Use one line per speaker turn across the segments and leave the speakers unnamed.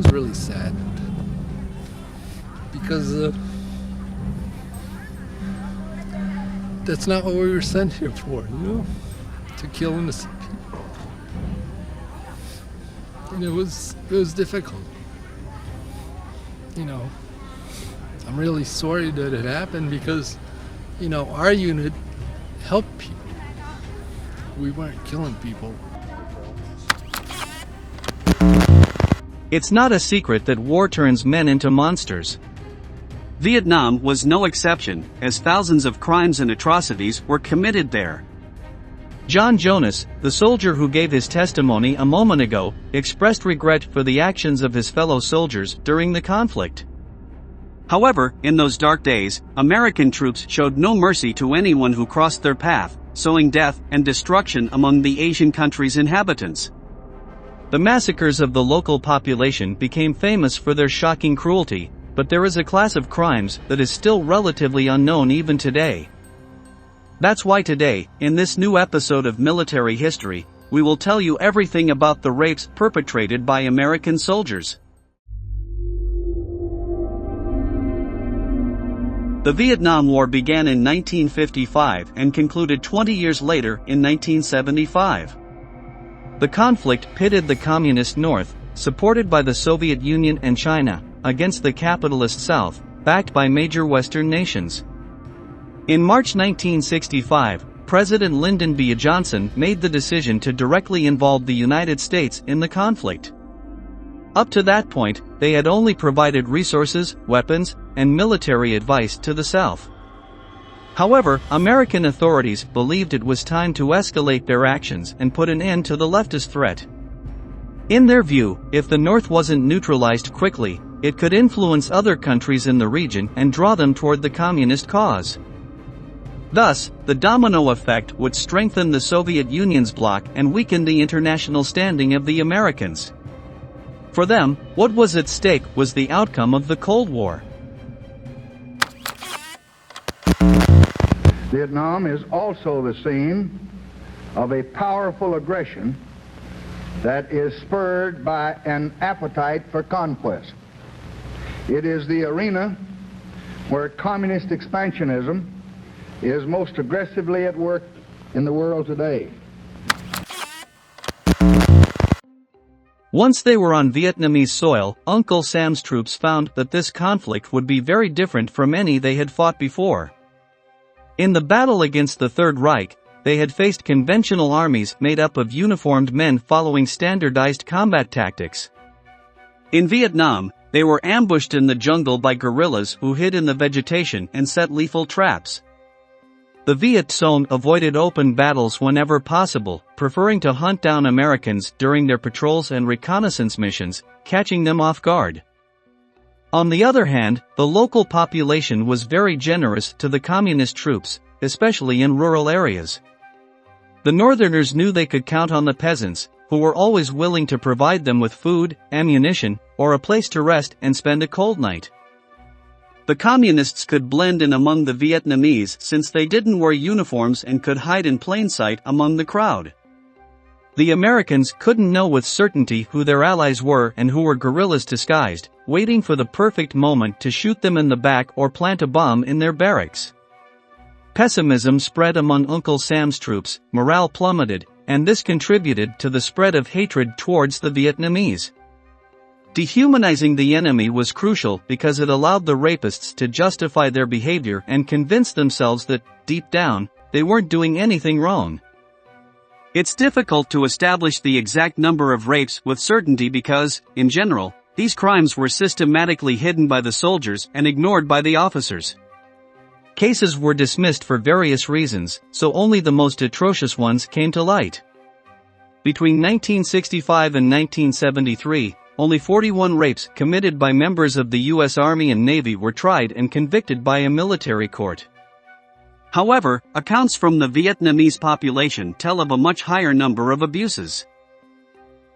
was really saddened because that's not what we were sent here for, to kill innocent people. And it was difficult. I'm really sorry that it happened because, our unit helped people. We weren't killing people.
It's not a secret that war turns men into monsters. Vietnam was no exception, as thousands of crimes and atrocities were committed there. Jon Jonas, the soldier who gave his testimony a moment ago, expressed regret for the actions of his fellow soldiers during the conflict. However, in those dark days, American troops showed no mercy to anyone who crossed their path, sowing death and destruction among the Asian country's inhabitants. The massacres of the local population became famous for their shocking cruelty, but there is a class of crimes that is still relatively unknown even today. That's why today, in this new episode of Military History, we will tell you everything about the rapes perpetrated by American soldiers. The Vietnam War began in 1955 and concluded 20 years later in 1975. The conflict pitted the Communist North, supported by the Soviet Union and China, against the capitalist South, backed by major Western nations. In March 1965, President Lyndon B. Johnson made the decision to directly involve the United States in the conflict. Up to that point, they had only provided resources, weapons, and military advice to the South. However, American authorities believed it was time to escalate their actions and put an end to the leftist threat. In their view, if the North wasn't neutralized quickly, it could influence other countries in the region and draw them toward the communist cause. Thus, the domino effect would strengthen the Soviet Union's bloc and weaken the international standing of the Americans. For them, what was at stake was the outcome of the Cold War.
Vietnam is also the scene of a powerful aggression that is spurred by an appetite for conquest. It is the arena where communist expansionism is most aggressively at work in the world today.
Once they were on Vietnamese soil, Uncle Sam's troops found that this conflict would be very different from any they had fought before. In the battle against the Third Reich, they had faced conventional armies made up of uniformed men following standardized combat tactics. In Vietnam, they were ambushed in the jungle by guerrillas who hid in the vegetation and set lethal traps. The Viet Cong avoided open battles whenever possible, preferring to hunt down Americans during their patrols and reconnaissance missions, catching them off guard. On the other hand, the local population was very generous to the communist troops, especially in rural areas. The Northerners knew they could count on the peasants, who were always willing to provide them with food, ammunition, or a place to rest and spend a cold night. The Communists could blend in among the Vietnamese since they didn't wear uniforms and could hide in plain sight among the crowd. The Americans couldn't know with certainty who their allies were and who were guerrillas disguised, waiting for the perfect moment to shoot them in the back or plant a bomb in their barracks. Pessimism spread among Uncle Sam's troops, morale plummeted, and this contributed to the spread of hatred towards the Vietnamese. Dehumanizing the enemy was crucial because it allowed the rapists to justify their behavior and convince themselves that, deep down, they weren't doing anything wrong. It's difficult to establish the exact number of rapes with certainty because, in general, these crimes were systematically hidden by the soldiers and ignored by the officers. Cases were dismissed for various reasons, so only the most atrocious ones came to light. Between 1965 and 1973, only 41 rapes committed by members of the U.S. Army and Navy were tried and convicted by a military court. However, accounts from the Vietnamese population tell of a much higher number of abuses.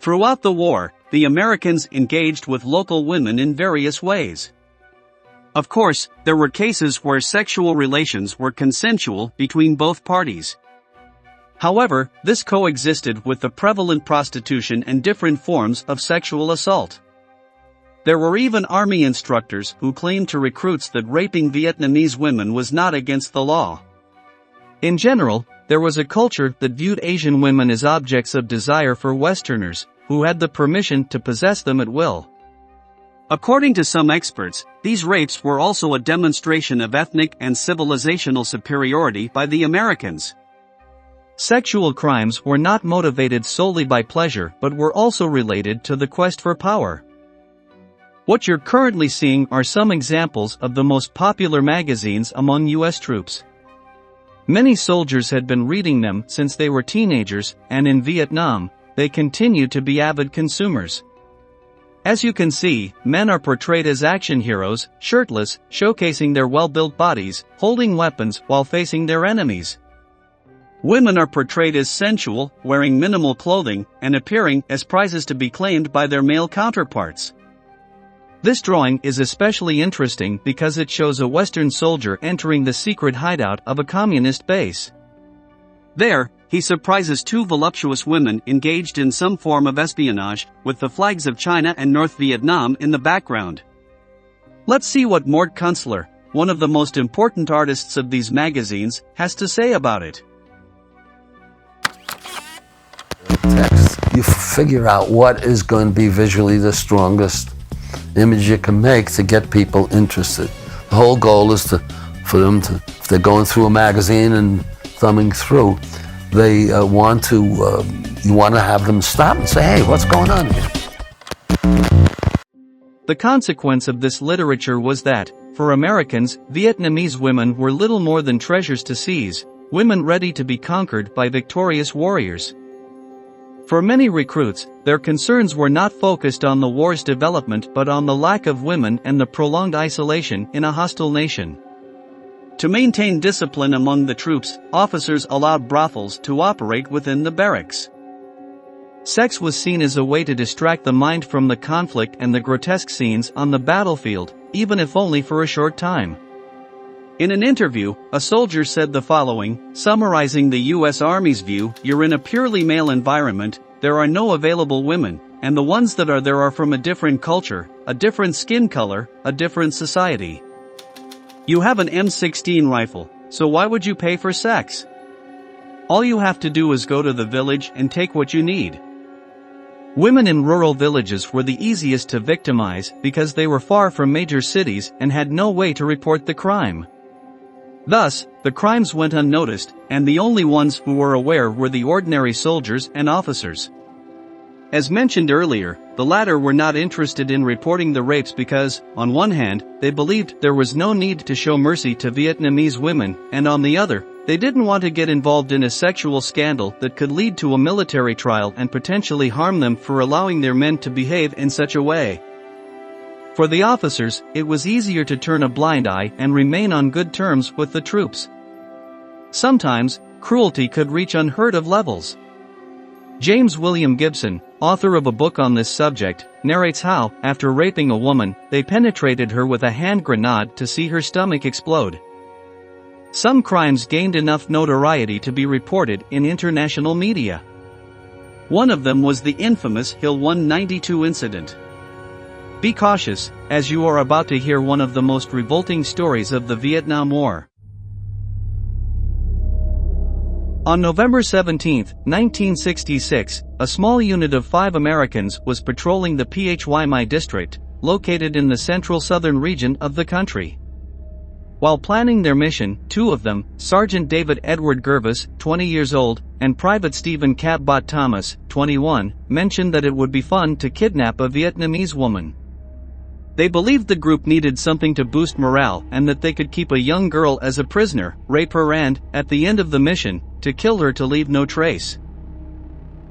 Throughout the war, the Americans engaged with local women in various ways. Of course, there were cases where sexual relations were consensual between both parties. However, this coexisted with the prevalent prostitution and different forms of sexual assault. There were even army instructors who claimed to recruits that raping Vietnamese women was not against the law. In general, there was a culture that viewed Asian women as objects of desire for Westerners, who had the permission to possess them at will. According to some experts, these rapes were also a demonstration of ethnic and civilizational superiority by the Americans. Sexual crimes were not motivated solely by pleasure but were also related to the quest for power. What you're currently seeing are some examples of the most popular magazines among U.S. troops. Many soldiers had been reading them since they were teenagers, and in Vietnam, they continue to be avid consumers. As you can see, men are portrayed as action heroes, shirtless, showcasing their well-built bodies, holding weapons while facing their enemies. Women are portrayed as sensual, wearing minimal clothing, and appearing as prizes to be claimed by their male counterparts. This drawing is especially interesting because it shows a Western soldier entering the secret hideout of a communist base. There, he surprises two voluptuous women engaged in some form of espionage, with the flags of China and North Vietnam in the background. Let's see what Mort Kunstler, one of the most important artists of these magazines, has to say about it.
Text. You figure out what is going to be visually the strongest image you can make to get people interested. The whole goal is for them to, if they're going through a magazine and thumbing through, they you want to have them stop and say, hey, what's going on here?
The consequence of this literature was that, for Americans, Vietnamese women were little more than treasures to seize, women ready to be conquered by victorious warriors. For many recruits, their concerns were not focused on the war's development but on the lack of women and the prolonged isolation in a hostile nation. To maintain discipline among the troops, officers allowed brothels to operate within the barracks. Sex was seen as a way to distract the mind from the conflict and the grotesque scenes on the battlefield, even if only for a short time. In an interview, a soldier said the following, summarizing the U.S. Army's view: "You're in a purely male environment, there are no available women, and the ones that are there are from a different culture, a different skin color, a different society. You have an M16 rifle, so why would you pay for sex? All you have to do is go to the village and take what you need." Women in rural villages were the easiest to victimize because they were far from major cities and had no way to report the crime. Thus, the crimes went unnoticed, and the only ones who were aware were the ordinary soldiers and officers. As mentioned earlier, the latter were not interested in reporting the rapes because, on one hand, they believed there was no need to show mercy to Vietnamese women, and on the other, they didn't want to get involved in a sexual scandal that could lead to a military trial and potentially harm them for allowing their men to behave in such a way. For the officers, it was easier to turn a blind eye and remain on good terms with the troops. Sometimes, cruelty could reach unheard of levels. James William Gibson, author of a book on this subject, narrates how, after raping a woman, they penetrated her with a hand grenade to see her stomach explode. Some crimes gained enough notoriety to be reported in international media. One of them was the infamous Hill 192 incident. Be cautious, as you are about to hear one of the most revolting stories of the Vietnam War. On November 17, 1966, a small unit of 5 Americans was patrolling the Phy My district, located in the central southern region of the country. While planning their mission, 2 of them, Sergeant David Edward Gervais, 20 years old, and Private Stephen Catbot Thomas, 21, mentioned that it would be fun to kidnap a Vietnamese woman. They believed the group needed something to boost morale and that they could keep a young girl as a prisoner, rape her and, at the end of the mission, to kill her to leave no trace.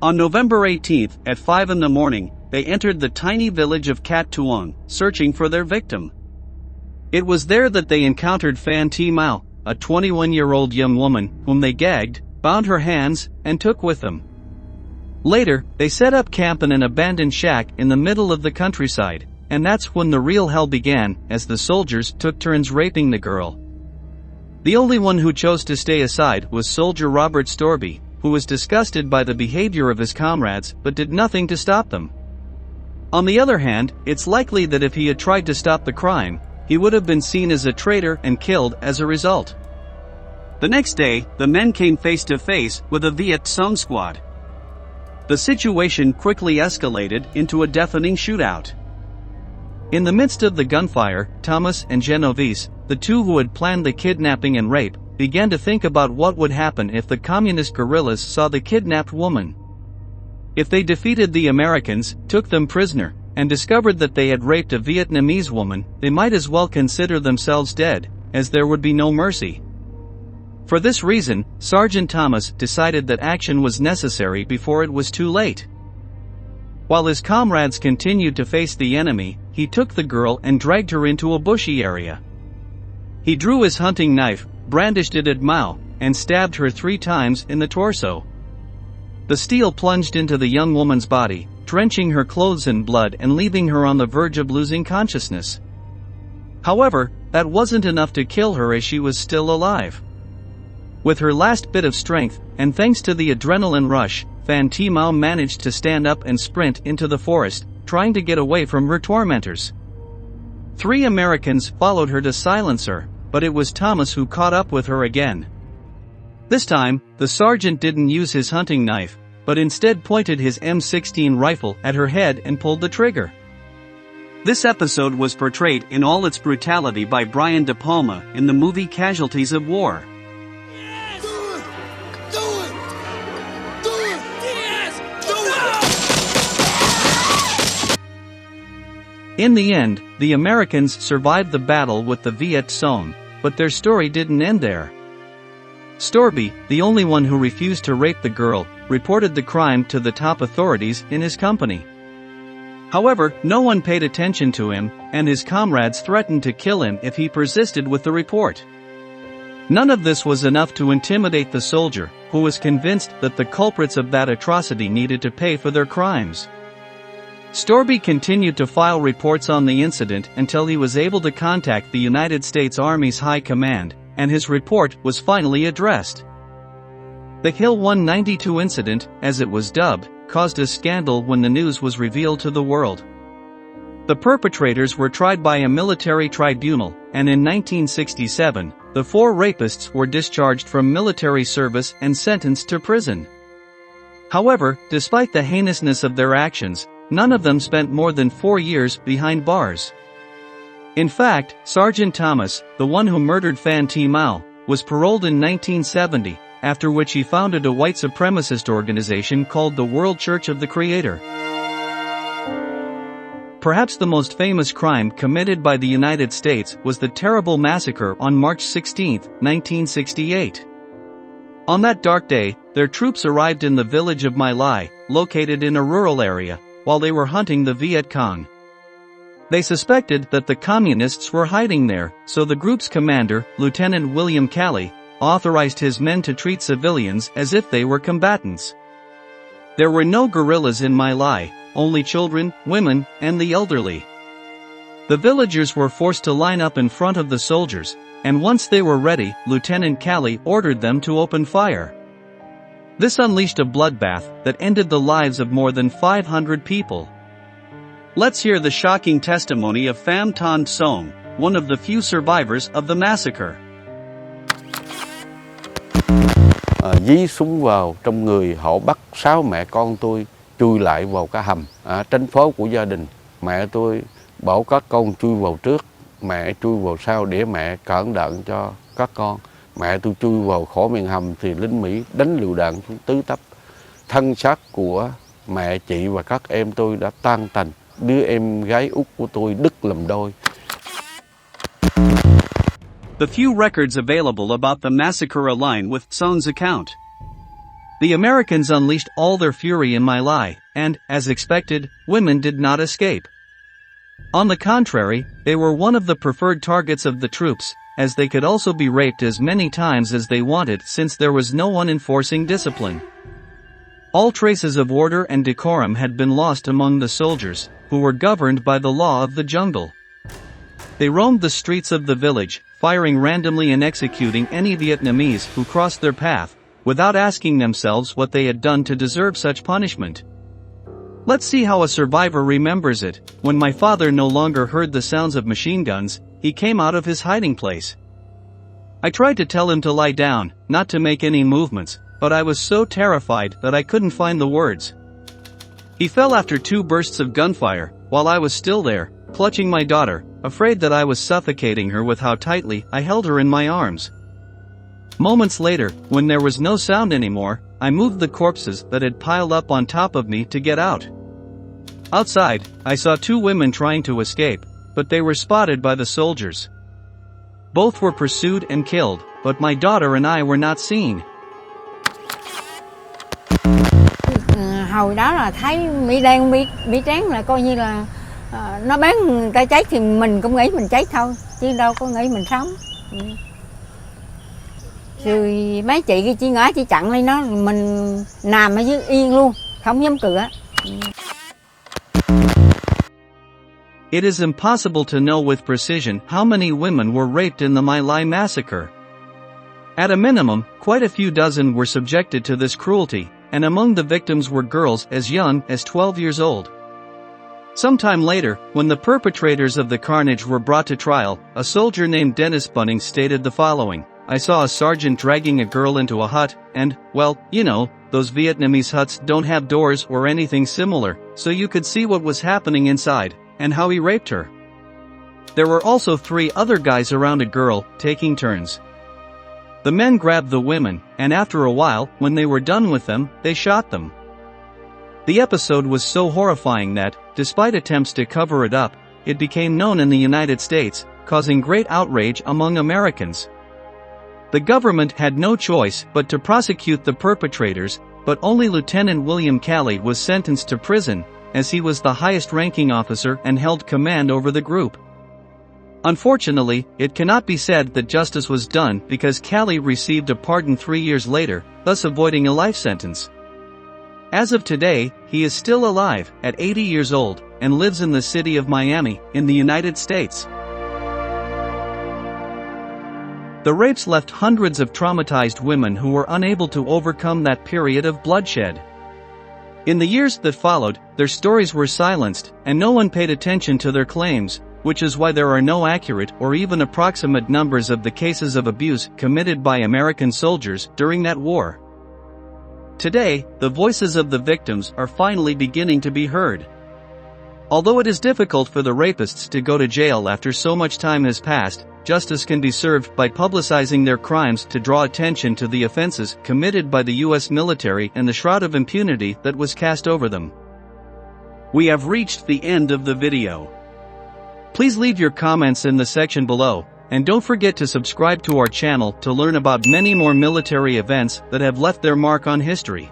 On November 18, at 5 in the morning, they entered the tiny village of Cat Tuong, searching for their victim. It was there that they encountered Phan Thi Mao, a 21-year-old young woman, whom they gagged, bound her hands, and took with them. Later, they set up camp in an abandoned shack in the middle of the countryside, and that's when the real hell began, as the soldiers took turns raping the girl. The only one who chose to stay aside was Soldier Robert Storby, who was disgusted by the behavior of his comrades but did nothing to stop them. On the other hand, it's likely that if he had tried to stop the crime, he would have been seen as a traitor and killed as a result. The next day, the men came face to face with a Viet Cong squad. The situation quickly escalated into a deafening shootout. In the midst of the gunfire, Thomas and Genovese, the two who had planned the kidnapping and rape, began to think about what would happen if the communist guerrillas saw the kidnapped woman. If they defeated the Americans, took them prisoner, and discovered that they had raped a Vietnamese woman, they might as well consider themselves dead, as there would be no mercy. For this reason, Sergeant Thomas decided that action was necessary before it was too late. While his comrades continued to face the enemy, he took the girl and dragged her into a bushy area. He drew his hunting knife, brandished it at Mao, and stabbed her 3 times in the torso. The steel plunged into the young woman's body, drenching her clothes in blood and leaving her on the verge of losing consciousness. However, that wasn't enough to kill her as she was still alive. With her last bit of strength, and thanks to the adrenaline rush, Phan Thi Mao managed to stand up and sprint into the forest, trying to get away from her tormentors. 3 Americans followed her to silence her, but it was Thomas who caught up with her again. This time, the sergeant didn't use his hunting knife, but instead pointed his M16 rifle at her head and pulled the trigger. This episode was portrayed in all its brutality by Brian De Palma in the movie Casualties of War. In the end, the Americans survived the battle with the Viet Cong, but their story didn't end there. Storby, the only one who refused to rape the girl, reported the crime to the top authorities in his company. However, no one paid attention to him, and his comrades threatened to kill him if he persisted with the report. None of this was enough to intimidate the soldier, who was convinced that the culprits of that atrocity needed to pay for their crimes. Storby continued to file reports on the incident until he was able to contact the United States Army's High Command, and his report was finally addressed. The Hill 192 incident, as it was dubbed, caused a scandal when the news was revealed to the world. The perpetrators were tried by a military tribunal, and in 1967, the 4 rapists were discharged from military service and sentenced to prison. However, despite the heinousness of their actions, none of them spent more than 4 years behind bars. In fact, Sergeant Thomas, the one who murdered Phan Thi Mao, was paroled in 1970, after which he founded a white supremacist organization called the World Church of the Creator. Perhaps the most famous crime committed by the United States was the terrible massacre on March 16, 1968. On that dark day, their troops arrived in the village of My Lai, located in a rural area, while they were hunting the Viet Cong. They suspected that the communists were hiding there, so the group's commander, Lieutenant William Calley, authorized his men to treat civilians as if they were combatants. There were no guerrillas in My Lai, only children, women, and the elderly. The villagers were forced to line up in front of the soldiers, and once they were ready, Lieutenant Calley ordered them to open fire. This unleashed a bloodbath that ended the lives of more than 500 people. Let's hear the shocking testimony of Pham Thanh Song, one of the few survivors of the massacre.
Dí súng vào trong người, họ bắt 6 mẹ con tôi chui lại vào cái hầm tránh phố của gia đình. Mẹ tôi bảo các con chui vào trước, mẹ chui vào sau để mẹ cản đạn cho các con. Mẹ tôi chui vào khỏi miệng hầm thì lính Mỹ đánh lựu đạn xuống tứ tấp. Thân xác của mẹ, chị và các em tôi đã tan tành. Đứa em gái út của tôi đứt làm đôi.
The few records available about the massacre align with Song's account. The Americans unleashed all their fury in My Lai, and, as expected, women did not escape. On the contrary, they were one of the preferred targets of the troops, as they could also be raped as many times as they wanted since there was no one enforcing discipline. All traces of order and decorum had been lost among the soldiers, who were governed by the law of the jungle. They roamed the streets of the village, firing randomly and executing any Vietnamese who crossed their path, without asking themselves what they had done to deserve such punishment. Let's see how a survivor remembers it. When my father no longer heard the sounds of machine guns, he came out of his hiding place. I tried to tell him to lie down, not to make any movements, but I was so terrified that I couldn't find the words. He fell after 2 bursts of gunfire, while I was still there, clutching my daughter, afraid that I was suffocating her with how tightly I held her in my arms. Moments later, when there was no sound anymore, I moved the corpses that had piled up on top of me to get out. Outside, I saw 2 women trying to escape, but they were spotted by the soldiers. Both were pursued and killed, but my daughter and I were not seen.
Hồi đó là thấy Mỹ đen Mỹ trắng là coi như là nó bán người ta cháy thì mình cũng nghĩ mình cháy thôi, chứ đâu có nghĩ mình sống. Rồi mấy chị kia chỉ ngã chỉ chặn lên nó, mình nằm ở dưới yên luôn, không dám cửa.
It is impossible to know with precision how many women were raped in the My Lai massacre. At a minimum, quite a few dozen were subjected to this cruelty, and among the victims were girls as young as 12 years old. Sometime later, when the perpetrators of the carnage were brought to trial, a soldier named Dennis Bunning stated the following: I saw a sergeant dragging a girl into a hut, and, well, you know, those Vietnamese huts don't have doors or anything similar, so you could see what was happening inside, and how he raped her. There were also 3 other guys around a girl, taking turns. The men grabbed the women, and after a while, when they were done with them, they shot them. The episode was so horrifying that, despite attempts to cover it up, it became known in the United States, causing great outrage among Americans. The government had no choice but to prosecute the perpetrators, but only Lieutenant William Calley was sentenced to prison, as he was the highest-ranking officer and held command over the group. Unfortunately, it cannot be said that justice was done because Calley received a pardon 3 years later, thus avoiding a life sentence. As of today, he is still alive, at 80 years old, and lives in the city of Miami, in the United States. The rapes left hundreds of traumatized women who were unable to overcome that period of bloodshed. In the years that followed, their stories were silenced, and no one paid attention to their claims, which is why there are no accurate or even approximate numbers of the cases of abuse committed by American soldiers during that war. Today, the voices of the victims are finally beginning to be heard. Although it is difficult for the rapists to go to jail after so much time has passed, justice can be served by publicizing their crimes to draw attention to the offenses committed by the U.S. military and the shroud of impunity that was cast over them. We have reached the end of the video. Please leave your comments in the section below, and don't forget to subscribe to our channel to learn about many more military events that have left their mark on history.